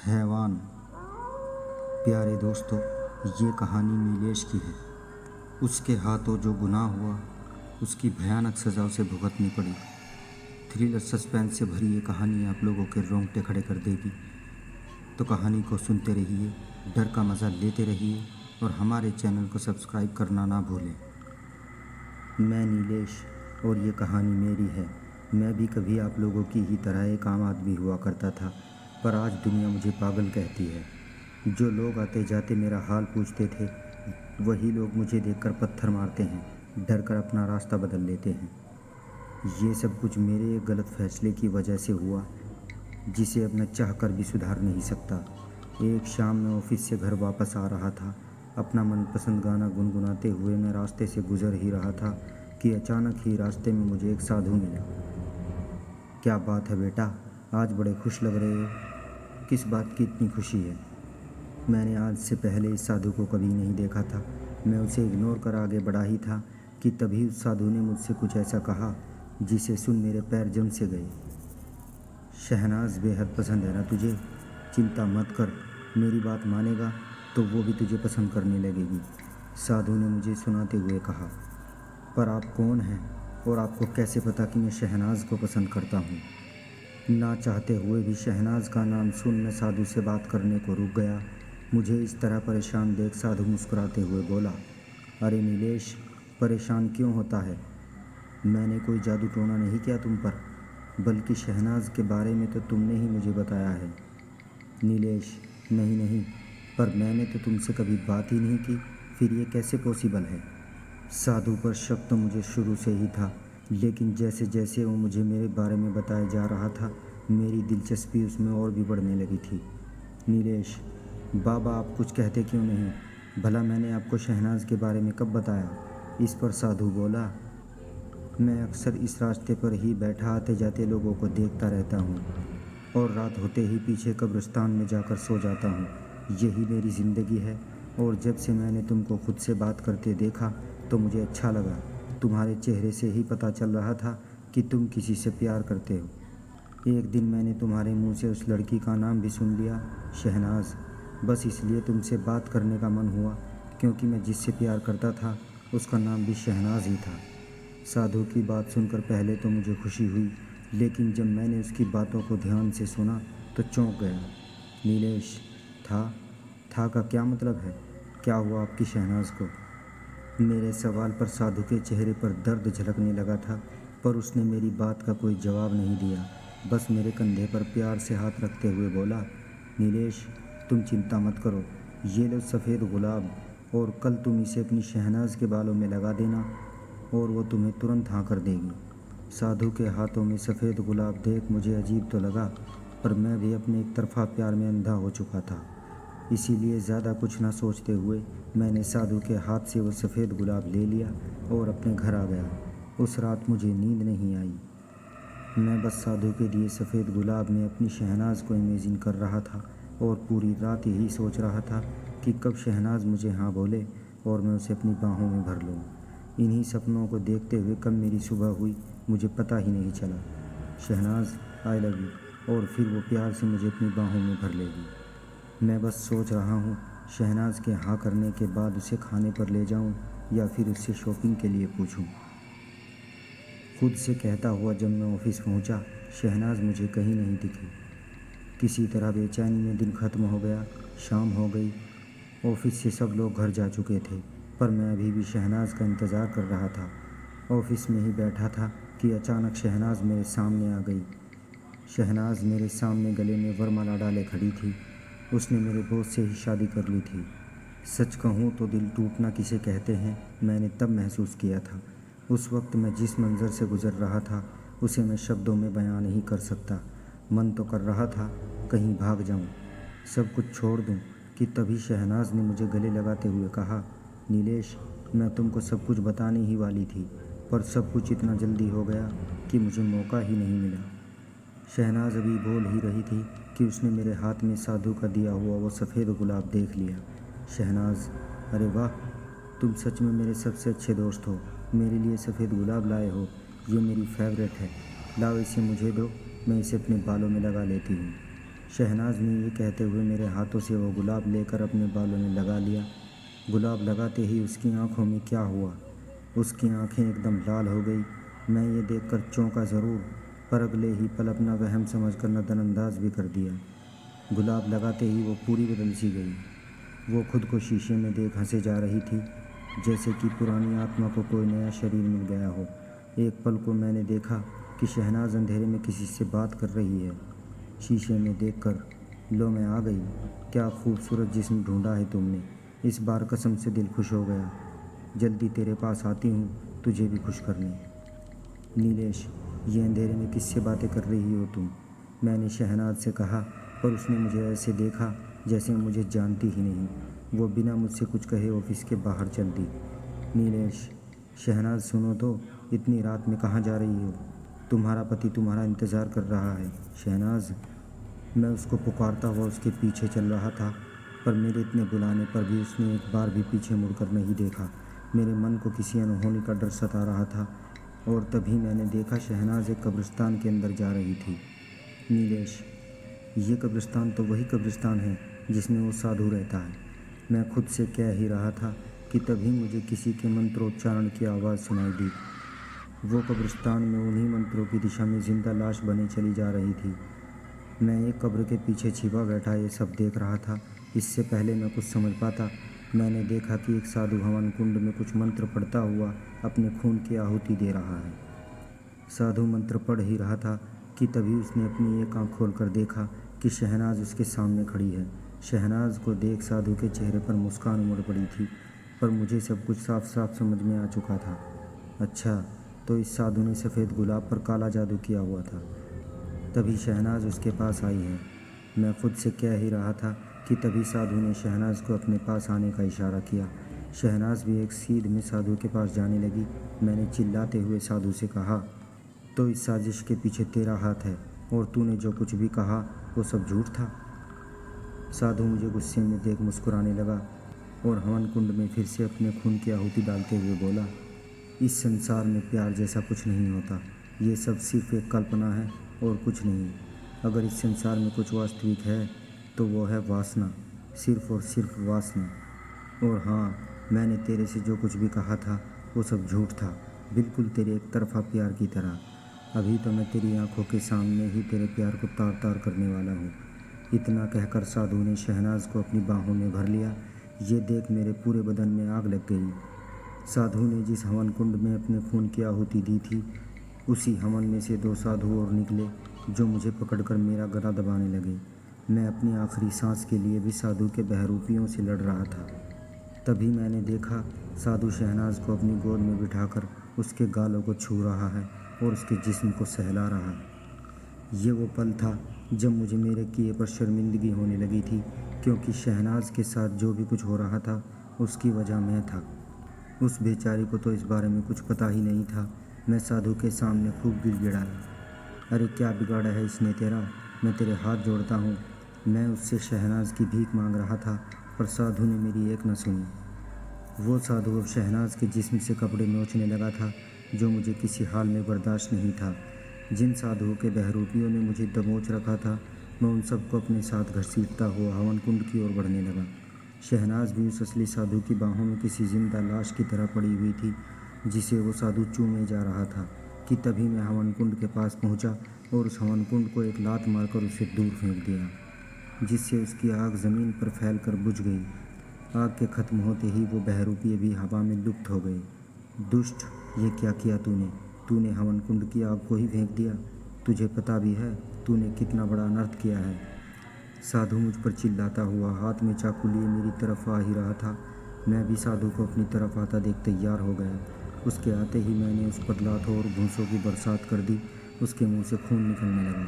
हैवान। प्यारे दोस्तों, ये कहानी नीलेश की है। उसके हाथों जो गुनाह हुआ उसकी भयानक सज़ा उसे भुगतनी पड़ी। थ्रिलर सस्पेंस से भरी ये कहानी आप लोगों के रोंगटे खड़े कर देगी। तो कहानी को सुनते रहिए, डर का मज़ा लेते रहिए और हमारे चैनल को सब्सक्राइब करना ना भूलें। मैं नीलेश और ये कहानी मेरी है। मैं भी कभी आप लोगों की ही तरह एक आम आदमी हुआ करता था, पर आज दुनिया मुझे पागल कहती है। जो लोग आते जाते मेरा हाल पूछते थे, वही लोग मुझे देखकर पत्थर मारते हैं, डर कर अपना रास्ता बदल लेते हैं। ये सब कुछ मेरे एक गलत फैसले की वजह से हुआ, जिसे अब मैं चाह कर भी सुधार नहीं सकता। एक शाम मैं ऑफिस से घर वापस आ रहा था। अपना मनपसंद गाना गुनगुनाते हुए मैं रास्ते से गुजर ही रहा था कि अचानक ही रास्ते में मुझे एक साधु मिला। क्या बात है बेटा, आज बड़े खुश लग रहे हो। किस बात की इतनी खुशी है? मैंने आज से पहले इस साधु को कभी नहीं देखा था। मैं उसे इग्नोर कर आगे बढ़ा ही था कि तभी उस साधु ने मुझसे कुछ ऐसा कहा जिसे सुन मेरे पैर जम से गए। शहनाज बेहद पसंद है ना तुझे? चिंता मत कर, मेरी बात मानेगा तो वो भी तुझे पसंद करने लगेगी, साधु ने मुझे सुनाते हुए कहा। पर आप कौन हैं और आपको कैसे पता कि मैं शहनाज को पसंद करता हूँ? ना चाहते हुए भी शहनाज का नाम सुन मैं साधु से बात करने को रुक गया। मुझे इस तरह परेशान देख साधु मुस्कुराते हुए बोला, अरे नीलेश, परेशान क्यों होता है? मैंने कोई जादू टोना नहीं किया तुम पर, बल्कि शहनाज के बारे में तो तुमने ही मुझे बताया है। नीलेश, नहीं नहीं, पर मैंने तो तुमसे कभी बात ही नहीं की, फिर ये कैसे पॉसिबल है? साधु पर शक तो मुझे शुरू से ही था, लेकिन जैसे जैसे वो मुझे मेरे बारे में बताया जा रहा था, मेरी दिलचस्पी उसमें और भी बढ़ने लगी थी। नीलेश, बाबा आप कुछ कहते क्यों नहीं? भला मैंने आपको शहनाज के बारे में कब बताया? इस पर साधु बोला, मैं अक्सर इस रास्ते पर ही बैठा आते जाते लोगों को देखता रहता हूँ और रात होते ही पीछे कब्रिस्तान में जाकर सो जाता हूँ। यही मेरी ज़िंदगी है और जब से मैंने तुमको खुद से बात करते देखा तो मुझे अच्छा लगा। तुम्हारे चेहरे से ही पता चल रहा था कि तुम किसी से प्यार करते हो। एक दिन मैंने तुम्हारे मुंह से उस लड़की का नाम भी सुन लिया, शहनाज। बस इसलिए तुमसे बात करने का मन हुआ, क्योंकि मैं जिससे प्यार करता था उसका नाम भी शहनाज ही था। साधु की बात सुनकर पहले तो मुझे खुशी हुई, लेकिन जब मैंने उसकी बातों को ध्यान से सुना तो चौंक गया। नीलेश, था का क्या मतलब है? क्या हुआ आपकी शहनाज को? मेरे सवाल पर साधु के चेहरे पर दर्द झलकने लगा था, पर उसने मेरी बात का कोई जवाब नहीं दिया। बस मेरे कंधे पर प्यार से हाथ रखते हुए बोला, नीलेश, तुम चिंता मत करो, ये लो सफ़ेद गुलाब, और कल तुम इसे अपनी शहनाज के बालों में लगा देना और वो तुम्हें तुरंत हाँ कर देगी। साधु के हाथों में सफ़ेद गुलाब देख मुझे अजीब तो लगा, पर मैं भी अपने एक तरफा प्यार में अंधा हो चुका था। इसीलिए ज़्यादा कुछ ना सोचते हुए मैंने साधु के हाथ से वो सफ़ेद गुलाब ले लिया और अपने घर आ गया। उस रात मुझे नींद नहीं आई। मैं बस साधु के दिए सफ़ेद गुलाब में अपनी शहनाज को इमेजिन कर रहा था और पूरी रात यही सोच रहा था कि कब शहनाज मुझे हाँ बोले और मैं उसे अपनी बाहों में भर लूँ। इन्हीं सपनों को देखते हुए कब मेरी सुबह हुई मुझे पता ही नहीं चला। शहनाज, आई लव यू, और फिर वो प्यार से मुझे अपनी बाहों में भर लेगी। मैं बस सोच रहा हूँ शहनाज के हाँ करने के बाद उसे खाने पर ले जाऊँ या फिर उससे शॉपिंग के लिए पूछूँ। खुद से कहता हुआ जब मैं ऑफिस पहुँचा, शहनाज मुझे कहीं नहीं दिखी। किसी तरह बेचैनी में दिन ख़त्म हो गया। शाम हो गई। ऑफिस से सब लोग घर जा चुके थे, पर मैं अभी भी शहनाज का इंतज़ार कर रहा था। ऑफिस में ही बैठा था कि अचानक शहनाज मेरे सामने आ गई। शहनाज मेरे सामने गले में वरमाला डाले खड़ी थी। उसने मेरे दोस्त से ही शादी कर ली थी। सच कहूँ तो दिल टूटना किसे कहते हैं, मैंने तब महसूस किया था। उस वक्त मैं जिस मंज़र से गुज़र रहा था उसे मैं शब्दों में बयां नहीं कर सकता। मन तो कर रहा था कहीं भाग जाऊँ, सब कुछ छोड़ दूँ, कि तभी शहनाज ने मुझे गले लगाते हुए कहा, नीलेश, मैं तुमको सब कुछ बताने ही वाली थी, पर सब कुछ इतना जल्दी हो गया कि मुझे मौका ही नहीं मिला। शहनाज अभी बोल ही रही थी कि उसने मेरे हाथ में साधु का दिया हुआ वो सफ़ेद गुलाब देख लिया। शहनाज, अरे वाह, तुम सच में मेरे सबसे अच्छे दोस्त हो। मेरे लिए सफ़ेद गुलाब लाए हो, ये मेरी फेवरेट है। लाओ इसे मुझे दो, मैं इसे अपने बालों में लगा लेती हूँ। शहनाज ने ये कहते हुए मेरे हाथों से वो गुलाब लेकर अपने बालों में लगा लिया। गुलाब लगाते ही उसकी आंखों में क्या हुआ, उसकी आंखें एकदम लाल हो गई। मैं ये देखकर चौंका ज़रूर, पर अगले ही पल अपना वहम समझकर नज़रअंदाज भी कर दिया। गुलाब लगाते ही वो पूरी बदल सी गई। वो खुद को शीशे में देख हंसे जा रही थी, जैसे कि पुरानी आत्मा को कोई नया शरीर मिल गया हो। एक पल को मैंने देखा कि शहनाज अंधेरे में किसी से बात कर रही है। शीशे में देखकर लो मैं आ गई, क्या खूबसूरत जिस्म ढूंढा है तुमने। इस बार कसम से दिल खुश हो गया। जल्दी तेरे पास आती हूँ तुझे भी खुश करने। नीलेश, ये अंधेरे में किससे बातें कर रही हो तुम? मैंने शहनाज से कहा, पर उसने मुझे ऐसे देखा जैसे मुझे जानती ही नहीं। वो बिना मुझसे कुछ कहे ऑफिस के बाहर चल दी। नीलेश, शहनाज सुनो तो, इतनी रात में कहाँ जा रही हो? तुम्हारा पति तुम्हारा इंतज़ार कर रहा है। शहनाज, मैं उसको पुकारता हुआ उसके पीछे चल रहा था, पर मेरे इतने बुलाने पर भी उसने एक बार भी पीछे मुड़कर नहीं देखा। मेरे मन को किसी अनहोनी का डर सता रहा था, और तभी मैंने देखा शहनाज एक कब्रिस्तान के अंदर जा रही थी। नीलेश, ये कब्रिस्तान तो वही कब्रिस्तान है जिसमें वो साधु रहता है। मैं खुद से कह ही रहा था कि तभी मुझे किसी के मंत्रोच्चारण की आवाज़ सुनाई दी। वो कब्रिस्तान में उन्हीं मंत्रों की दिशा में जिंदा लाश बने चली जा रही थी। मैं एक कब्र के पीछे छिपा बैठा ये सब देख रहा था। इससे पहले मैं कुछ समझ पाता, मैंने देखा कि एक साधु हवन कुंड में कुछ मंत्र पढ़ता हुआ अपने खून की आहुति दे रहा है। साधु मंत्र पढ़ ही रहा था कि तभी उसने अपनी एक आंख खोलकर देखा कि शहनाज उसके सामने खड़ी है। शहनाज को देख साधु के चेहरे पर मुस्कान उमड़ पड़ी थी, पर मुझे सब कुछ साफ साफ समझ में आ चुका था। अच्छा, तो इस साधु ने सफ़ेद गुलाब पर काला जादू किया हुआ था, तभी शहनाज उसके पास आई है। मैं खुद से कह ही रहा था कि तभी साधु ने शहनाज को अपने पास आने का इशारा किया। शहनाज भी एक सीध में साधु के पास जाने लगी। मैंने चिल्लाते हुए साधु से कहा, तो इस साजिश के पीछे तेरा हाथ है, और तूने जो कुछ भी कहा वो सब झूठ था। साधु मुझे गुस्से में देख मुस्कुराने लगा और हवन कुंड में फिर से अपने खून की आहुति डालते हुए बोला, इस संसार में प्यार जैसा कुछ नहीं होता। ये सब सिर्फ एक कल्पना है और कुछ नहीं। अगर इस संसार में कुछ वास्तविक है तो वो है वासना, सिर्फ और सिर्फ वासना। और हाँ, मैंने तेरे से जो कुछ भी कहा था वो सब झूठ था, बिल्कुल तेरे एक तरफा प्यार की तरह। अभी तो मैं तेरी आंखों के सामने ही तेरे प्यार को तार तार करने वाला हूँ। इतना कहकर साधु ने शहनाज को अपनी बाहों में भर लिया। ये देख मेरे पूरे बदन में आग लग गई। साधु ने जिस हवन कुंड में अपने खून की आहुति दी थी, उसी हवन में से दो साधु और निकले जो मुझे पकड़कर मेरा गला दबाने लगे। मैं अपनी आखिरी सांस के लिए भी साधु के बहरूपियों से लड़ रहा था। तभी मैंने देखा साधु शहनाज को अपनी गोद में बिठाकर उसके गालों को छू रहा है और उसके जिस्म को सहला रहा है। ये वो पल था जब मुझे मेरे किए पर शर्मिंदगी होने लगी थी, क्योंकि शहनाज के साथ जो भी कुछ हो रहा था उसकी वजह मैं था। उस बेचारी को तो इस बारे में कुछ पता ही नहीं था। मैं साधु के सामने खूब गिड़गिड़ाया, अरे क्या बिगाड़ा है इसने तेरा, मैं तेरे हाथ जोड़ता हूँ। मैं उससे शहनाज की भीख मांग रहा था, पर साधु ने मेरी एक न सुनी। वो साधु अब शहनाज के जिस्म से कपड़े नोचने लगा था, जो मुझे किसी हाल में बर्दाश्त नहीं था। जिन साधुओं के बहरूपियों ने मुझे दबोच रखा था, मैं उन सबको अपने साथ घसीटता हुआ हवन कुंड की ओर बढ़ने लगा। शहनाज भी उस असली साधु की बाहों में किसी जिंदा लाश की तरह पड़ी हुई थी, जिसे वो साधु चूमे जा रहा था। कि तभी मैं हवन कुंड के पास पहुंचा और उस हवन कुंड को एक लात मारकर उसे दूर फेंक दिया, जिससे उसकी आग ज़मीन पर फैलकर बुझ गई। आग के ख़त्म होते ही वो बहरूपीय भी हवा में लुप्त हो गए। दुष्ट, ये क्या किया तूने? तूने हवन कुंड की आग को ही फेंक दिया। तुझे पता भी है तूने कितना बड़ा अनर्थ किया है। साधु मुझ पर चिल्लाता हुआ हाथ में चाकू लिए मेरी तरफ आ ही रहा था। मैं भी साधु को अपनी तरफ आता देख तैयार हो गया। उसके आते ही मैंने उस पर लातों और घूंसों की बरसात कर दी। उसके मुंह से खून निकलने लगा।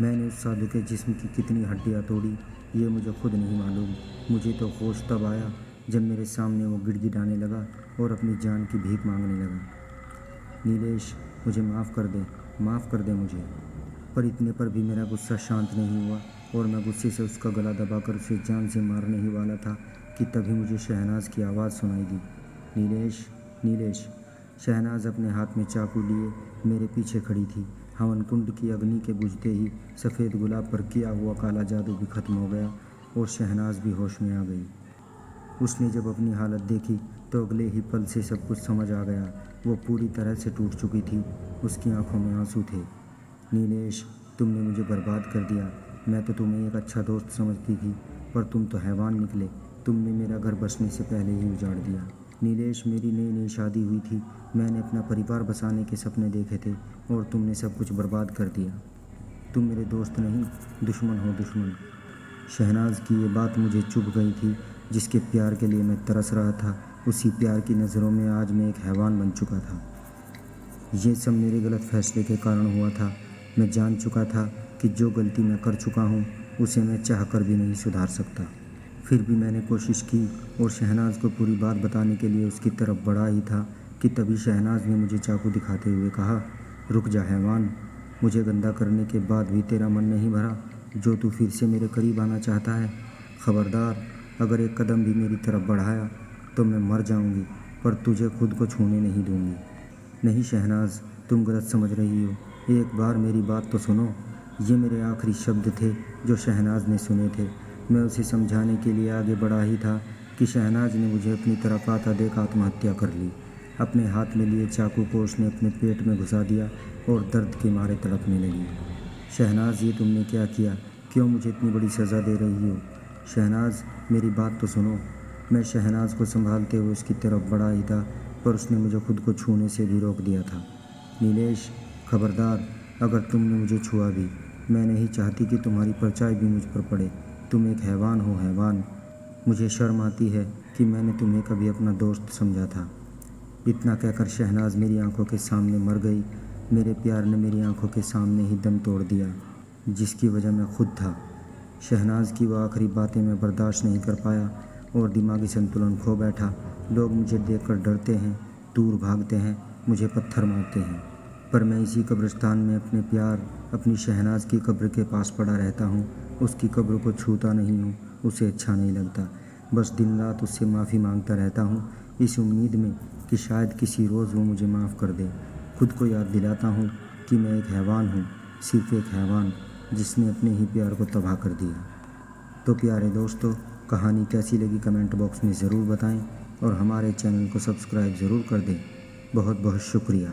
मैंने उस साधु के जिस्म की कितनी हड्डियाँ तोड़ी, ये मुझे खुद नहीं मालूम। मुझे तो होश तब आया जब मेरे सामने वो गिड़गिड़ाने लगा और अपनी जान की भीख मांगने लगा। नीलेश, मुझे माफ़ कर दे मुझे। पर इतने पर भी मेरा गुस्सा शांत नहीं हुआ और मैं गुस्से से उसका गला दबाकर उसे जान से मारने ही वाला था कि तभी मुझे शहनाज की आवाज़ सुनाई दी, नीलेश, नीलेश। शहनाज अपने हाथ में चाकू लिए मेरे पीछे खड़ी थी। हवन कुंड की अग्नि के बुझते ही सफ़ेद गुलाब पर किया हुआ काला जादू भी खत्म हो गया और शहनाज भी होश में आ गई। उसने जब अपनी हालत देखी तो अगले ही पल से सब कुछ समझ आ गया। वो पूरी तरह से टूट चुकी थी। उसकी आंखों में आंसू थे। नीलेश, तुमने मुझे बर्बाद कर दिया। मैं तो तुम्हें एक अच्छा दोस्त समझती थी, पर तुम तो हैवान निकले। तुमने मेरा घर बसने से पहले ही उजाड़ दिया। नीलेश, मेरी नई नई शादी हुई थी। मैंने अपना परिवार बसाने के सपने देखे थे और तुमने सब कुछ बर्बाद कर दिया। तुम मेरे दोस्त नहीं, दुश्मन हो, दुश्मन। शहनाज की ये बात मुझे चुभ गई थी। जिसके प्यार के लिए मैं तरस रहा था, उसी प्यार की नज़रों में आज मैं एक हैवान बन चुका था। ये सब मेरे गलत फैसले के कारण हुआ था। मैं जान चुका था कि जो गलती मैं कर चुका हूँ उसे मैं चाह कर भी नहीं सुधार सकता। फिर भी मैंने कोशिश की और शहनाज को पूरी बात बताने के लिए उसकी तरफ बढ़ा ही था कि तभी शहनाज ने मुझे चाकू दिखाते हुए कहा, रुक जा हैवान। मुझे गंदा करने के बाद भी तेरा मन नहीं भरा जो तू फिर से मेरे करीब आना चाहता है। खबरदार, अगर एक कदम भी मेरी तरफ बढ़ाया तो मैं मर जाऊंगी, पर तुझे खुद को छूने नहीं दूंगी। नहीं शहनाज, तुम गलत समझ रही हो। एक बार मेरी बात तो सुनो। ये मेरे आखिरी शब्द थे जो शहनाज ने सुने थे। मैं उसे समझाने के लिए आगे बढ़ा ही था कि शहनाज ने मुझे अपनी तरफ आता देख आत्महत्या कर ली। अपने हाथ में लिए चाकू को उसने अपने पेट में घुसा दिया और दर्द के मारे तड़पने लगी। शहनाज, ये तुमने क्या किया? क्यों मुझे इतनी बड़ी सज़ा दे रही हो? शहनाज, मेरी बात तो सुनो। मैं शहनाज को संभालते हुए उसकी तरफ बढ़ा ही था, पर उसने मुझे खुद को छूने से भी रोक दिया था। नीलेश, खबरदार, अगर तुमने मुझे छुआ भी, मैं नहीं चाहती कि तुम्हारी परछाई भी मुझ पर पड़े। तुम एक हैवान हो, हैवान। मुझे शर्म आती है कि मैंने तुम्हें कभी अपना दोस्त समझा था। इतना कहकर शहनाज मेरी आंखों के सामने मर गई। मेरे प्यार ने मेरी आंखों के सामने ही दम तोड़ दिया, जिसकी वजह मैं खुद था। शहनाज की वो आखिरी बातें मैं बर्दाश्त नहीं कर पाया और दिमागी संतुलन खो बैठा। लोग मुझे देखकर डरते हैं, दूर भागते हैं, मुझे पत्थर मारते हैं, पर मैं इसी कब्रिस्तान में अपने प्यार, अपनी शहनाज की कब्र के पास पड़ा रहता हूँ। उसकी कब्र को छूता नहीं हूँ, उसे अच्छा नहीं लगता। बस दिन रात उससे माफ़ी मांगता रहता हूँ, इस उम्मीद में कि शायद किसी रोज़ वो मुझे माफ़ कर दे। खुद को याद दिलाता हूँ कि मैं एक हैवान हूँ, सिर्फ एक हैवान जिसने अपने ही प्यार को तबाह कर दिया। तो प्यारे दोस्तों, कहानी कैसी लगी कमेंट बॉक्स में ज़रूर बताएं और हमारे चैनल को सब्सक्राइब ज़रूर कर दें। बहुत बहुत शुक्रिया।